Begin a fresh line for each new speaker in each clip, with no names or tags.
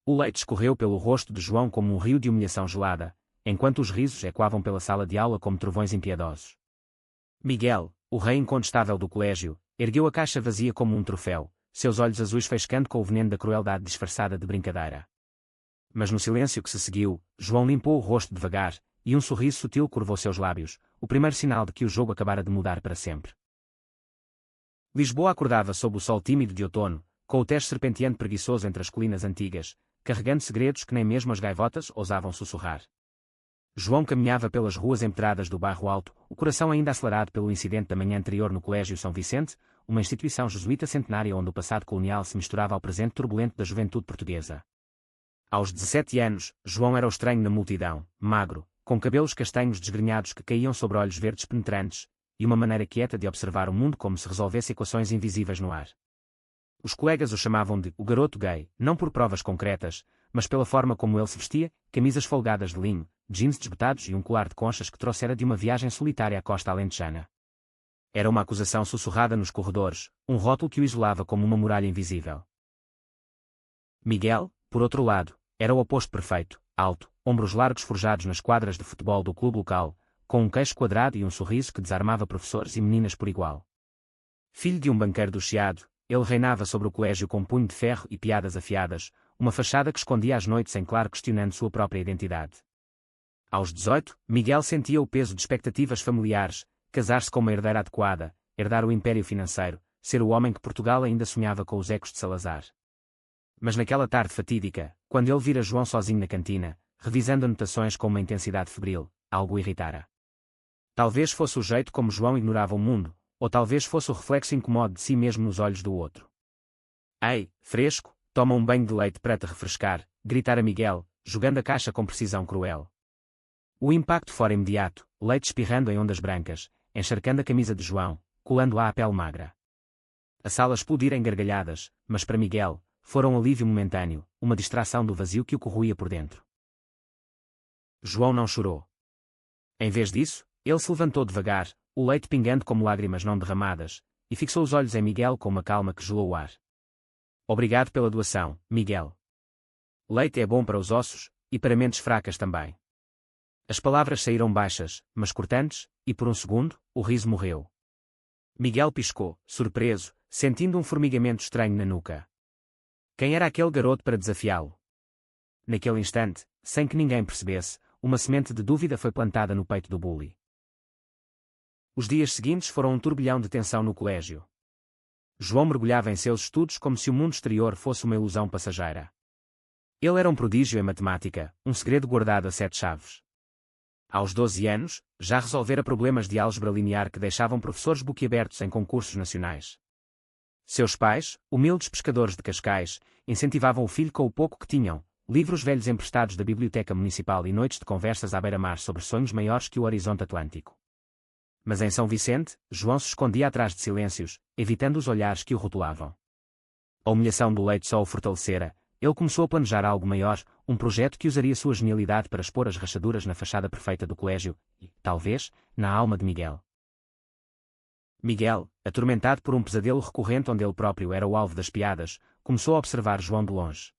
O leite escorreu pelo rosto de João como um rio de humilhação gelada, enquanto os risos ecoavam pela sala de aula como trovões impiedosos. Miguel, o rei incontestável do colégio, ergueu a caixa vazia como um troféu, seus olhos azuis faiscando com o veneno da crueldade disfarçada de brincadeira. Mas no silêncio que se seguiu, João limpou o rosto devagar, e um sorriso sutil curvou seus lábios, o primeiro sinal de que o jogo acabara de mudar para sempre. Lisboa acordava sob o sol tímido de outono, com o Tejo serpenteando preguiçoso entre as colinas antigas, carregando segredos que nem mesmo as gaivotas ousavam sussurrar. João caminhava pelas ruas empedradas do bairro Alto, o coração ainda acelerado pelo incidente da manhã anterior no Colégio São Vicente, uma instituição jesuíta centenária onde o passado colonial se misturava ao presente turbulento da juventude portuguesa. Aos 17 anos, João era o estranho na multidão, magro, com cabelos castanhos desgrenhados que caíam sobre olhos verdes penetrantes, e uma maneira quieta de observar o mundo como se resolvesse equações invisíveis no ar. Os colegas o chamavam de o garoto gay, não por provas concretas, mas pela forma como ele se vestia, camisas folgadas de linho, jeans desbotados e um colar de conchas que trouxera de uma viagem solitária à costa alentejana. Era uma acusação sussurrada nos corredores, um rótulo que o isolava como uma muralha invisível. Miguel, por outro lado, era o oposto perfeito, alto, ombros largos forjados nas quadras de futebol do clube local, com um queixo quadrado e um sorriso que desarmava professores e meninas por igual. Filho de um banqueiro do Chiado, ele reinava sobre o colégio com punho de ferro e piadas afiadas, uma fachada que escondia as noites em claro questionando sua própria identidade. Aos 18, Miguel sentia o peso de expectativas familiares, casar-se com uma herdeira adequada, herdar o império financeiro, ser o homem que Portugal ainda sonhava com os ecos de Salazar. Mas naquela tarde fatídica, quando ele vira João sozinho na cantina, revisando anotações com uma intensidade febril, algo o irritara. Talvez fosse o jeito como João ignorava o mundo, ou talvez fosse o reflexo incômodo de si mesmo nos olhos do outro. Ei, fresco, toma um banho de leite para te refrescar, gritara Miguel, jogando a caixa com precisão cruel. O impacto fora imediato, leite espirrando em ondas brancas, encharcando a camisa de João, colando-a à pele magra. A sala explodira em gargalhadas, mas para Miguel, fora um alívio momentâneo, uma distração do vazio que o corroía por dentro. João não chorou. Em vez disso, ele se levantou devagar, o leite pingando como lágrimas não derramadas, e fixou os olhos em Miguel com uma calma que gelou o ar. Obrigado pela doação, Miguel. Leite é bom para os ossos, e para mentes fracas também. As palavras saíram baixas, mas cortantes, e por um segundo, o riso morreu. Miguel piscou, surpreso, sentindo um formigamento estranho na nuca. Quem era aquele garoto para desafiá-lo? Naquele instante, sem que ninguém percebesse, uma semente de dúvida foi plantada no peito do bully. Os dias seguintes foram um turbilhão de tensão no colégio. João mergulhava em seus estudos como se o mundo exterior fosse uma ilusão passageira. Ele era um prodígio em matemática, um segredo guardado a 7 chaves. Aos 12 anos, já resolvera problemas de álgebra linear que deixavam professores boquiabertos em concursos nacionais. Seus pais, humildes pescadores de Cascais, incentivavam o filho com o pouco que tinham, livros velhos emprestados da biblioteca municipal e noites de conversas à beira-mar sobre sonhos maiores que o horizonte atlântico. Mas em São Vicente, João se escondia atrás de silêncios, evitando os olhares que o rotulavam. A humilhação do leite só o fortalecera, ele começou a planejar algo maior, um projeto que usaria sua genialidade para expor as rachaduras na fachada perfeita do colégio, e, talvez, na alma de Miguel. Miguel, atormentado por um pesadelo recorrente onde ele próprio era o alvo das piadas, começou a observar João de longe.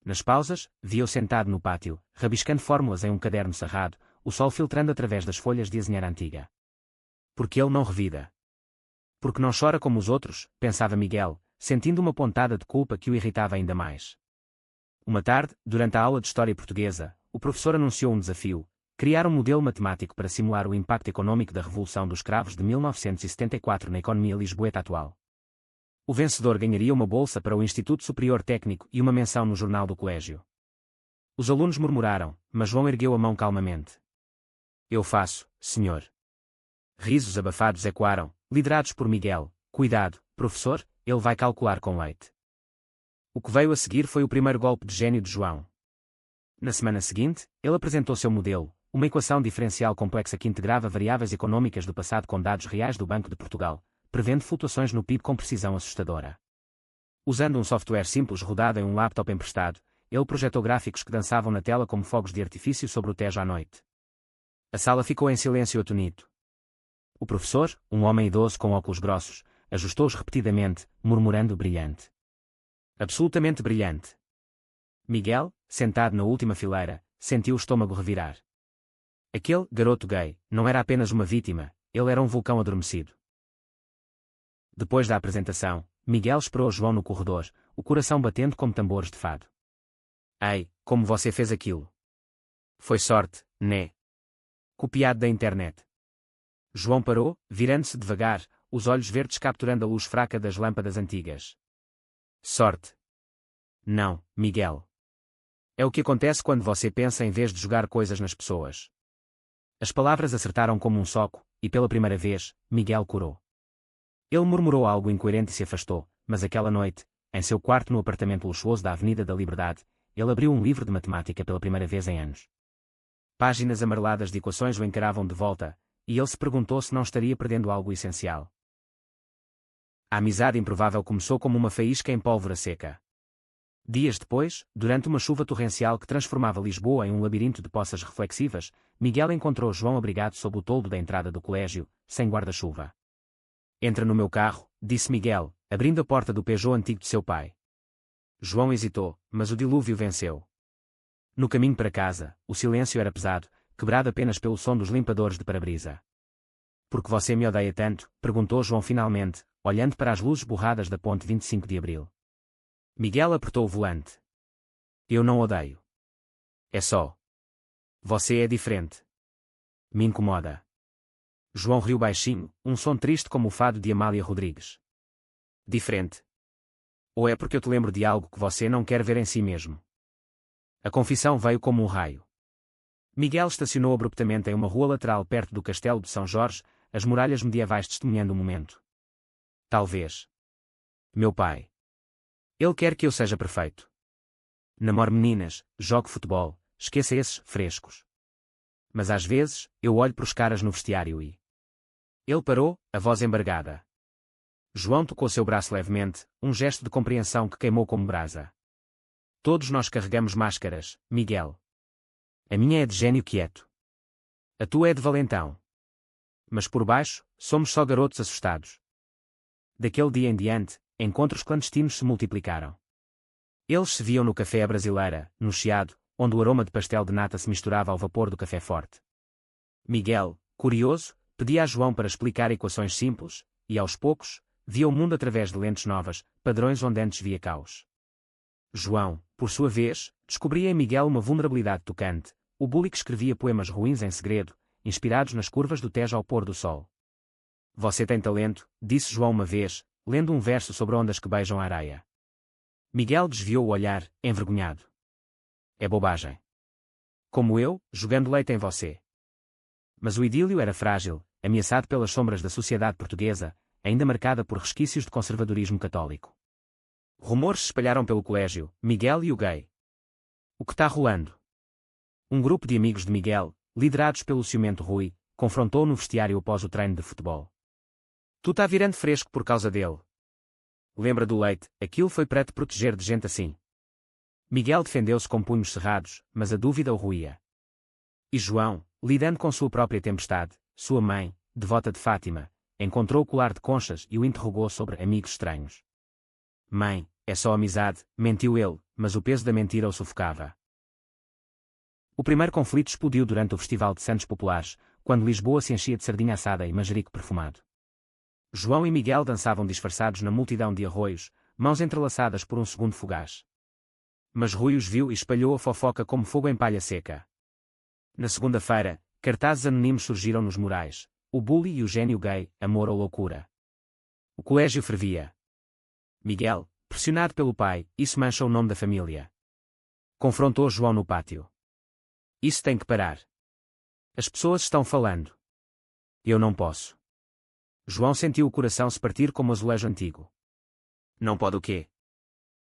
Nas pausas, via-o sentado no pátio, rabiscando fórmulas em um caderno cerrado, o sol filtrando através das folhas de azinheira antiga. Porque ele não revida. Porque não chora como os outros, pensava Miguel, sentindo uma pontada de culpa que o irritava ainda mais. Uma tarde, durante a aula de História Portuguesa, o professor anunciou um desafio: criar um modelo matemático para simular o impacto econômico da Revolução dos Cravos de 1974 na economia lisboeta atual. O vencedor ganharia uma bolsa para o Instituto Superior Técnico e uma menção no jornal do colégio. Os alunos murmuraram, mas João ergueu a mão calmamente. Eu faço, senhor. Risos abafados ecoaram, liderados por Miguel. Cuidado, professor, ele vai calcular com leite. O que veio a seguir foi o primeiro golpe de gênio de João. Na semana seguinte, ele apresentou seu modelo, uma equação diferencial complexa que integrava variáveis econômicas do passado com dados reais do Banco de Portugal, prevendo flutuações no PIB com precisão assustadora. Usando um software simples rodado em um laptop emprestado, ele projetou gráficos que dançavam na tela como fogos de artifício sobre o Tejo à noite. A sala ficou em silêncio atonito. O professor, um homem idoso com óculos grossos, ajustou-os repetidamente, murmurando brilhante. Absolutamente brilhante. Miguel, sentado na última fileira, sentiu o estômago revirar. Aquele garoto gay não era apenas uma vítima, ele era um vulcão adormecido. Depois da apresentação, Miguel esperou João no corredor, o coração batendo como tambores de fado. Ei, como você fez aquilo? Foi sorte, né? Copiado da internet. João parou, virando-se devagar, os olhos verdes capturando a luz fraca das lâmpadas antigas. Sorte. Não, Miguel. É o que acontece quando você pensa em vez de jogar coisas nas pessoas. As palavras acertaram como um soco, e pela primeira vez, Miguel corou. Ele murmurou algo incoerente e se afastou, mas aquela noite, em seu quarto no apartamento luxuoso da Avenida da Liberdade, ele abriu um livro de matemática pela primeira vez em anos. Páginas amareladas de equações o encaravam de volta, e ele se perguntou se não estaria perdendo algo essencial. A amizade improvável começou como uma faísca em pólvora seca. Dias depois, durante uma chuva torrencial que transformava Lisboa em um labirinto de poças reflexivas, Miguel encontrou João abrigado sob o toldo da entrada do colégio, sem guarda-chuva. Entra no meu carro, disse Miguel, abrindo a porta do Peugeot antigo de seu pai. João hesitou, mas o dilúvio venceu. No caminho para casa, o silêncio era pesado, quebrado apenas pelo som dos limpadores de para-brisa. Por que você me odeia tanto? Perguntou João finalmente, olhando para as luzes borradas da ponte 25 de Abril. Miguel apertou o volante. Eu não odeio. É só. Você é diferente. Me incomoda. João riu baixinho, um som triste como o fado de Amália Rodrigues. Diferente. Ou é porque eu te lembro de algo que você não quer ver em si mesmo? A confissão veio como um raio. Miguel estacionou abruptamente em uma rua lateral perto do Castelo de São Jorge, as muralhas medievais testemunhando o momento. Talvez. Meu pai. Ele quer que eu seja perfeito. Namore meninas, jogue futebol, esqueça esses frescos. Mas às vezes, eu olho para os caras no vestiário e... Ele parou, a voz embargada. João tocou seu braço levemente, um gesto de compreensão que queimou como brasa. Todos nós carregamos máscaras, Miguel. A minha é de gênio quieto. A tua é de valentão. Mas por baixo, somos só garotos assustados. Daquele dia em diante, encontros clandestinos se multiplicaram. Eles se viam no café à brasileira, no Chiado, onde o aroma de pastel de nata se misturava ao vapor do café forte. Miguel, curioso, pedia a João para explicar equações simples, e aos poucos, via o mundo através de lentes novas, padrões onde antes via caos. João, por sua vez, descobria em Miguel uma vulnerabilidade tocante, o bully que escrevia poemas ruins em segredo, inspirados nas curvas do Tejo ao pôr do sol. Você tem talento, disse João uma vez, lendo um verso sobre ondas que beijam a areia. Miguel desviou o olhar, envergonhado. É bobagem. Como eu, jogando leite em você. Mas o idílio era frágil, ameaçado pelas sombras da sociedade portuguesa, ainda marcada por resquícios de conservadorismo católico. Rumores se espalharam pelo colégio, Miguel e o gay. O que está rolando? Um grupo de amigos de Miguel, liderados pelo ciumento Rui, confrontou-o no vestiário após o treino de futebol. Tu tá virando fresco por causa dele. Lembra do leite, aquilo foi para te proteger de gente assim. Miguel defendeu-se com punhos cerrados, mas a dúvida o roía. E João, lidando com sua própria tempestade, sua mãe, devota de Fátima, encontrou o colar de conchas e o interrogou sobre amigos estranhos. Mãe, é só amizade, mentiu ele, mas o peso da mentira o sufocava. O primeiro conflito explodiu durante o Festival de Santos Populares, quando Lisboa se enchia de sardinha assada e manjerico perfumado. João e Miguel dançavam disfarçados na multidão de arroios, mãos entrelaçadas por um segundo fugaz. Mas Rui os viu e espalhou a fofoca como fogo em palha seca. Na segunda-feira, cartazes anónimos surgiram nos murais: o bully e o gênio gay, amor ou loucura. O colégio fervia. Miguel, pressionado pelo pai, isso mancha o nome da família. Confrontou João no pátio. Isso tem que parar. As pessoas estão falando. Eu não posso. João sentiu o coração se partir como azulejo antigo. Não pode o quê?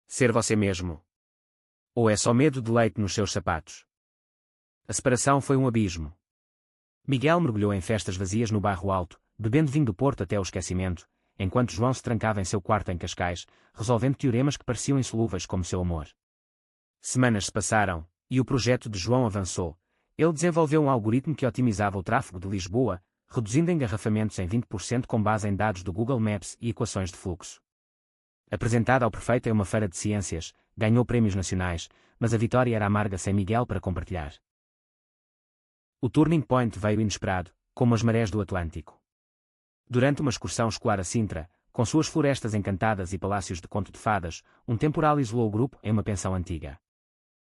Ser você mesmo. Ou é só medo de leite nos seus sapatos? A separação foi um abismo. Miguel mergulhou em festas vazias no Bairro Alto, bebendo vinho do Porto até o esquecimento, enquanto João se trancava em seu quarto em Cascais, resolvendo teoremas que pareciam insolúveis como seu amor. Semanas se passaram, e o projeto de João avançou. Ele desenvolveu um algoritmo que otimizava o tráfego de Lisboa, reduzindo engarrafamentos em 20% com base em dados do Google Maps e equações de fluxo. Apresentado ao prefeito em uma feira de ciências, ganhou prémios nacionais, mas a vitória era amarga sem Miguel para compartilhar. O turning point veio inesperado, como as marés do Atlântico. Durante uma excursão escolar a Sintra, com suas florestas encantadas e palácios de conto de fadas, um temporal isolou o grupo em uma pensão antiga.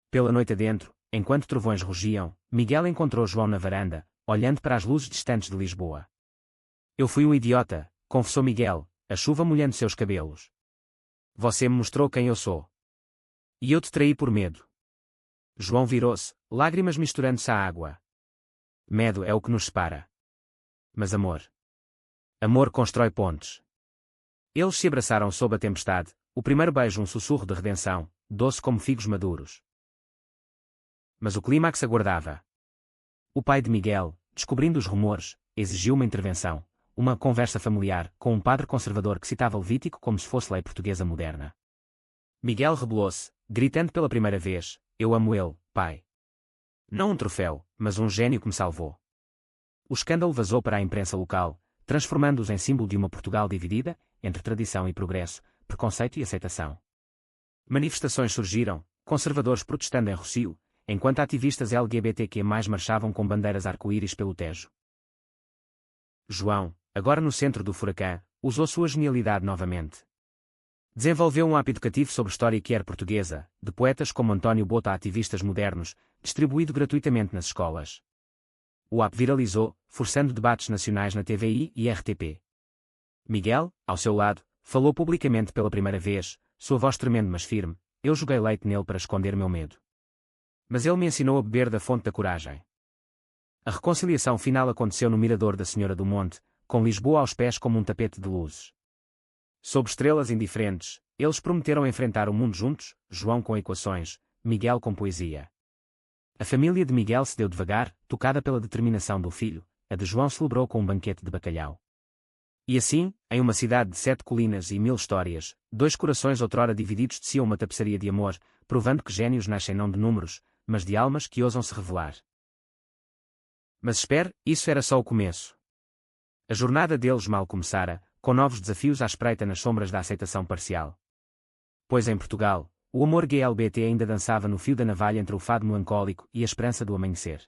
Pela noite adentro, enquanto trovões rugiam, Miguel encontrou João na varanda, olhando para as luzes distantes de Lisboa. Eu fui um idiota, confessou Miguel, a chuva molhando seus cabelos. Você me mostrou quem eu sou. E eu te traí por medo. João virou-se, lágrimas misturando-se à água. Medo é o que nos separa. Mas amor. Amor constrói pontes. Eles se abraçaram sob a tempestade, o primeiro beijo um sussurro de redenção, doce como figos maduros. Mas o clímax aguardava. O pai de Miguel, descobrindo os rumores, exigiu uma intervenção, uma conversa familiar, com um padre conservador que citava Levítico como se fosse lei portuguesa moderna. Miguel rebelou-se, gritando pela primeira vez, eu amo ele, pai. Não um troféu, mas um gênio que me salvou. O escândalo vazou para a imprensa local, transformando-os em símbolo de uma Portugal dividida, entre tradição e progresso, preconceito e aceitação. Manifestações surgiram, conservadores protestando em Rossio, enquanto ativistas LGBTQ+ marchavam com bandeiras arco-íris pelo Tejo. João, agora no centro do furacão, usou sua genialidade novamente. Desenvolveu um app educativo sobre história queer portuguesa, de poetas como António Boto a ativistas modernos, distribuído gratuitamente nas escolas. O app viralizou, forçando debates nacionais na TVI e RTP. Miguel, ao seu lado, falou publicamente pela primeira vez, sua voz tremendo mas firme, eu joguei leite nele para esconder meu medo. Mas ele me ensinou a beber da fonte da coragem. A reconciliação final aconteceu no Mirador da Senhora do Monte, com Lisboa aos pés como um tapete de luzes. Sob estrelas indiferentes, eles prometeram enfrentar o mundo juntos, João com equações, Miguel com poesia. A família de Miguel cedeu devagar, tocada pela determinação do filho, a de João celebrou com um banquete de bacalhau. E assim, em uma cidade de 7 colinas e 1000 histórias, 2 corações outrora divididos teciam uma tapeçaria de amor, provando que gênios nascem não de números, mas de almas que ousam se revelar. Mas espere, isso era só o começo. A jornada deles mal começara, com novos desafios à espreita nas sombras da aceitação parcial. Pois em Portugal, o amor GLBT ainda dançava no fio da navalha entre o fado melancólico e a esperança do amanhecer.